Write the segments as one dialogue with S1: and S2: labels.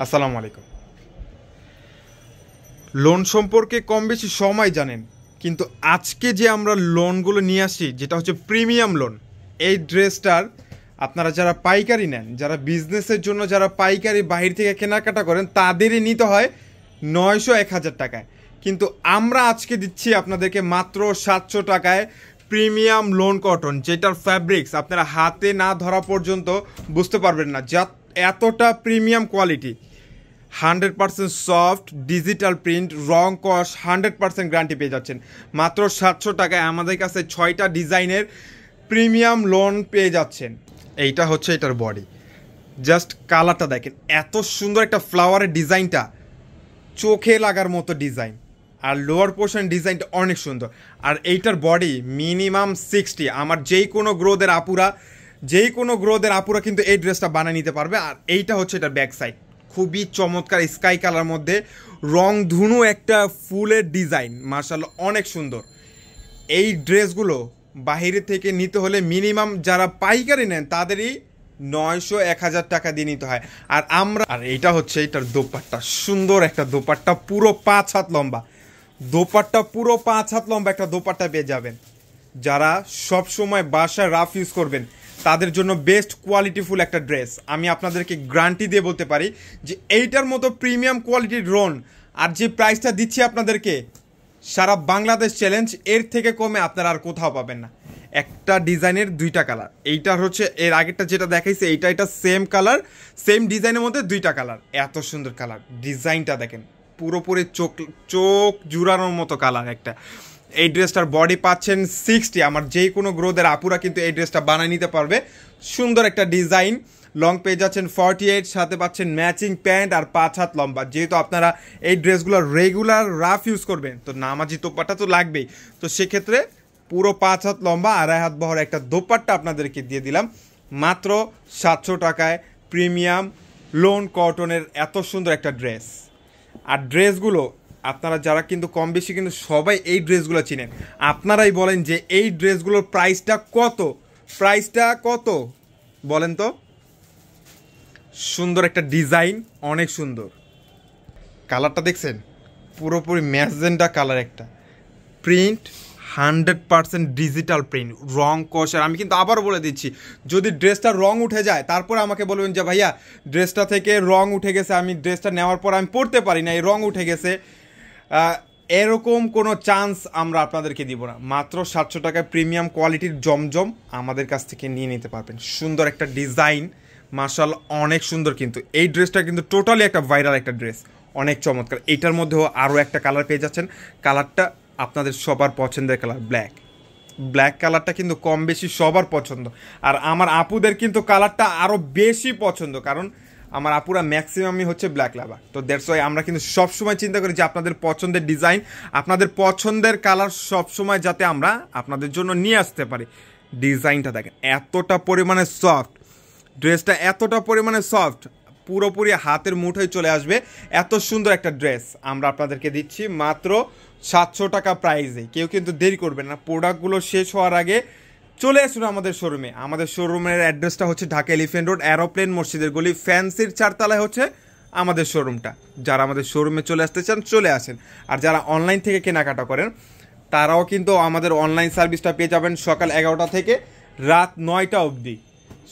S1: আসসালামু আলাইকুম। লোন সম্পর্কে কম বেশি সময় জানেন, কিন্তু আজকে যে আমরা লোনগুলো নিয়ে আসি যেটা হচ্ছে প্রিমিয়াম লোন। এই ড্রেসটার আপনারা যারা পাইকারি নেন, যারা বিজনেসের জন্য যারা পাইকারি বাহির থেকে কেনাকাটা করেন, তাদেরই নিতে হয় 900-1000 টাকায়, কিন্তু আমরা আজকে দিচ্ছি আপনাদেরকে মাত্র 700 টাকায় প্রিমিয়াম লোন কটন, যেটার ফ্যাব্রিক্স আপনারা হাতে না ধরা পর্যন্ত বুঝতে পারবেন না, যা এতটা premium quality. 100% soft digital print, রং কস 100% গ্যারান্টি পেয়ে যাচ্ছেন মাত্র 700 টাকায়। আমাদের কাছে 6টা ডিজাইনের প্রিমিয়াম লোন পেয়ে যাচ্ছেন। এইটা হচ্ছে এটার বডি, জাস্ট কালারটা দেখেন, এত সুন্দর একটা ফ্লাওয়ারের ডিজাইনটা, চোখে লাগার মতো ডিজাইন। আর লোয়ার পোর্শন ডিজাইনটা অনেক সুন্দর। আর এইটার বডি মিনিমাম 60। আমার যেই কোনো গ্রোদের আপুরা কিন্তু এই ড্রেসটা বানিয়ে নিতে পারবে। আর এইটা হচ্ছে এটার ব্যাক সাইড, খুবই চমৎকার স্কাই কালার মধ্যে রং ধুনু একটা ফুলের ডিজাইন, মার্শাল্লাহ অনেক সুন্দর। এই ড্রেসগুলো বাহিরে থেকে নিতে হলে মিনিমাম যারা পাইকারি নেন তাদেরই 900-1000 টাকা দিয়ে নিতে হয়। আর এইটা হচ্ছে এটার দোপাট্টা, সুন্দর একটা দোপাট্টা, পুরো 5 হাত লম্বা দোপাট্টা, পুরো 5 হাত লম্বা একটা দোপাট্টা পেয়ে যাবেন। যারা সব সময় বাসায় রাফ ইউজ করবেন তাদের জন্য বেস্ট কোয়ালিটিফুল একটা ড্রেস। আমি আপনাদেরকে গ্যারান্টি দিয়ে বলতে পারি যে এইটার মতো প্রিমিয়াম কোয়ালিটির লোন আর যে প্রাইসটা দিচ্ছি আপনাদেরকে, সারা বাংলাদেশ চ্যালেঞ্জ, এর থেকে কমে আপনারা আর কোথাও পাবেন না। একটা ডিজাইনের 2টা কালার, এইটার হচ্ছে এর আগেরটা যেটা দেখাইছে এটা সেম কালার, সেম ডিজাইনের মধ্যে 2টা কালার, এত সুন্দর কালার। ডিজাইনটা দেখেন, পুরোপুরি চোখ জুড়ানোর মতো কালার একটা। এই ড্রেসটার বডি পাচ্ছেন 60। আমার যেই কোনো গ্রোদের আপুরা কিন্তু এই ড্রেসটা বানিয়ে নিতে পারবে। সুন্দর একটা ডিজাইন, লং পেয়ে যাচ্ছেন 48, সাথে পাচ্ছেন ম্যাচিং প্যান্ট আর 5 হাত লম্বা। যেহেতু আপনারা এই ড্রেসগুলো রেগুলার রাফ ইউজ করবেন, তো নামাজি দোপাট্টা তো লাগবেই, তো সেক্ষেত্রে পুরো 5 হাত লম্বা 2.5 হাত বহর একটা দোপাট্টা আপনাদেরকে দিয়ে দিলাম মাত্র 700 টাকায় প্রিমিয়াম লোন কটনের এত সুন্দর একটা ড্রেস। আর ড্রেসগুলো আপনারা যারা কিন্তু কম বেশি কিন্তু সবাই এই ড্রেসগুলো চিনেন, আপনারাই বলেন যে এই ড্রেসগুলোর প্রাইসটা কত বলেন তো। সুন্দর একটা ডিজাইন, অনেক সুন্দর। কালারটা দেখছেন, পুরোপুরি ম্যাজেন্টা কালার একটা, প্রিন্ট 100% ডিজিটাল প্রিন্ট, রং কষার। আমি কিন্তু আবারও বলে দিচ্ছি, যদি ড্রেসটা রং উঠে যায় তারপরে আমাকে বলবেন যে ভাইয়া ড্রেসটা থেকে রং উঠে গেছে, আমি ড্রেসটা নেওয়ার পর আমি পরতে পারি না, এই রং উঠে গেছে, এরকম কোনো চান্স আমরা আপনাদেরকে দিব না। মাত্র 700 টাকায় প্রিমিয়াম কোয়ালিটির জমজম আমাদের কাছ থেকে নিয়ে নিতে পারবেন। সুন্দর একটা ডিজাইন, মাশাআল্লাহ অনেক সুন্দর। কিন্তু এই ড্রেসটা কিন্তু টোটালি একটা ভাইরাল একটা ড্রেস, অনেক চমৎকার। এইটার মধ্যেও আরও একটা কালার পেয়ে যাচ্ছেন, কালারটা আপনাদের সবার পছন্দের কালার, ব্ল্যাক কালারটা কিন্তু কম বেশি সবার পছন্দ। আর আমার আপুদের কিন্তু কালারটা আরও বেশি পছন্দ, কারণ আমার আপুরা ম্যাক্সিমামই হচ্ছে ব্ল্যাক লাভার। তো দ্যাটস ওয়াই আমরা কিন্তু সবসময় চিন্তা করি যে আপনাদের পছন্দের ডিজাইন, আপনাদের পছন্দের কালার সবসময় যাতে আমরা আপনাদের জন্য নিয়ে আসতে পারি। ডিজাইনটা দেখেন, এতটা পরিমাণে সফট ড্রেসটা, এতটা পরিমাণে সফট, পুরোপুরি হাতের মুঠোয় চলে আসবে। এত সুন্দর একটা ড্রেস আমরা আপনাদেরকে দিচ্ছি মাত্র 700 টাকা প্রাইসে। কেউ কিন্তু দেরি করবেন না, প্রোডাক্টগুলো শেষ হওয়ার আগে চলে আসুন আমাদের শোরুমে। আমাদের শোরুমের অ্যাড্রেসটা হচ্ছে ঢাকা এলিফ্যান্ট রোড, এরোপ্লেন মসজিদের গলি, ফ্যান্সির 4তলায় হচ্ছে আমাদের শোরুমটা। যারা আমাদের শোরুমে চলে আসতে চান চলে আসেন। আর যারা অনলাইন থেকে কেনাকাটা করেন তারাও কিন্তু আমাদের অনলাইন সার্ভিসটা পেয়ে যাবেন সকাল 11টা থেকে রাত 9টা অবধি।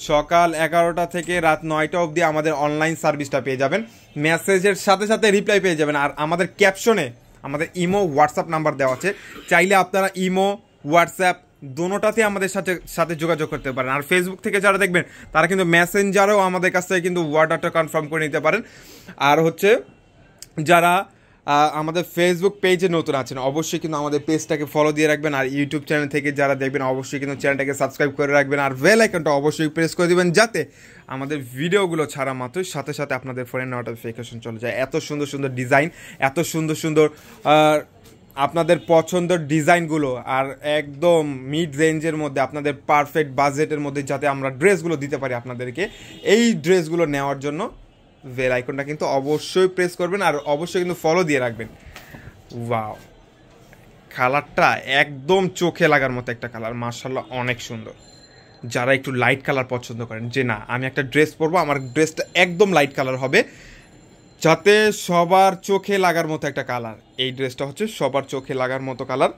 S1: সকাল 11টা থেকে রাত 9টা অবধি আমাদের অনলাইন সার্ভিসটা পেয়ে যাবেন, মেসেজের সাথে সাথে রিপ্লাই পেয়ে যাবেন। আর আমাদের ক্যাপশনে আমাদের ইমো হোয়াটসঅ্যাপ নাম্বার দেওয়া আছে, চাইলে আপনারা ইমো হোয়াটসঅ্যাপ দোনোটাতে আমাদের সাথে যোগাযোগ করতে পারেন। আর ফেসবুক থেকে যারা দেখবেন তারা কিন্তু মেসেঞ্জারেও আমাদের কাছ থেকে কিন্তু অর্ডারটা কনফার্ম করে নিতে পারেন। আর হচ্ছে যারা আমাদের ফেসবুক পেজে নতুন আছেন অবশ্যই কিন্তু আমাদের পেজটাকে ফলো দিয়ে রাখবেন। আর ইউটিউব চ্যানেল থেকে যারা দেখবেন অবশ্যই কিন্তু চ্যানেলটাকে সাবস্ক্রাইব করে রাখবেন। আর বেল আইকনটা অবশ্যই প্রেস করে দিবেন, যাতে আমাদের ভিডিওগুলো ছাড়া মাত্রই সাথে সাথে আপনাদের ফোনে নোটিফিকেশন চলে যায়। এত সুন্দর সুন্দর ডিজাইন, এত সুন্দর সুন্দর আপনাদের পছন্দের ডিজাইনগুলো, আর একদম মিড রেঞ্জের মধ্যে আপনাদের পারফেক্ট বাজেটের মধ্যে যাতে আমরা ড্রেসগুলো দিতে পারি আপনাদেরকে। এই ড্রেসগুলো নেওয়ার জন্য বেল আইকনটা কিন্তু অবশ্যই প্রেস করবেন, আর অবশ্যই কিন্তু ফলো দিয়ে রাখবেন। ওয়াও, কালারটা একদম চোখে লাগার মতো একটা কালার, মাশাআল্লাহ অনেক সুন্দর। যারা একটু লাইট কালার পছন্দ করেন, যে না আমি একটা ড্রেস পরবো, আমার ড্রেসটা একদম লাইট কালার হবে, যাতে সবার চোখে লাগার মতো একটা কালার। এই ড্রেসটা হচ্ছে সবার চোখে লাগার মতো কালার।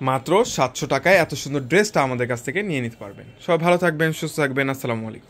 S1: মাত্র 700 টাকায় এত সুন্দর ড্রেসটা আমাদের কাছ থেকে নিয়ে নিতে পারবেন। সবাই ভালো থাকবেন, সুস্থ থাকবেন। আসসালামু আলাইকুম।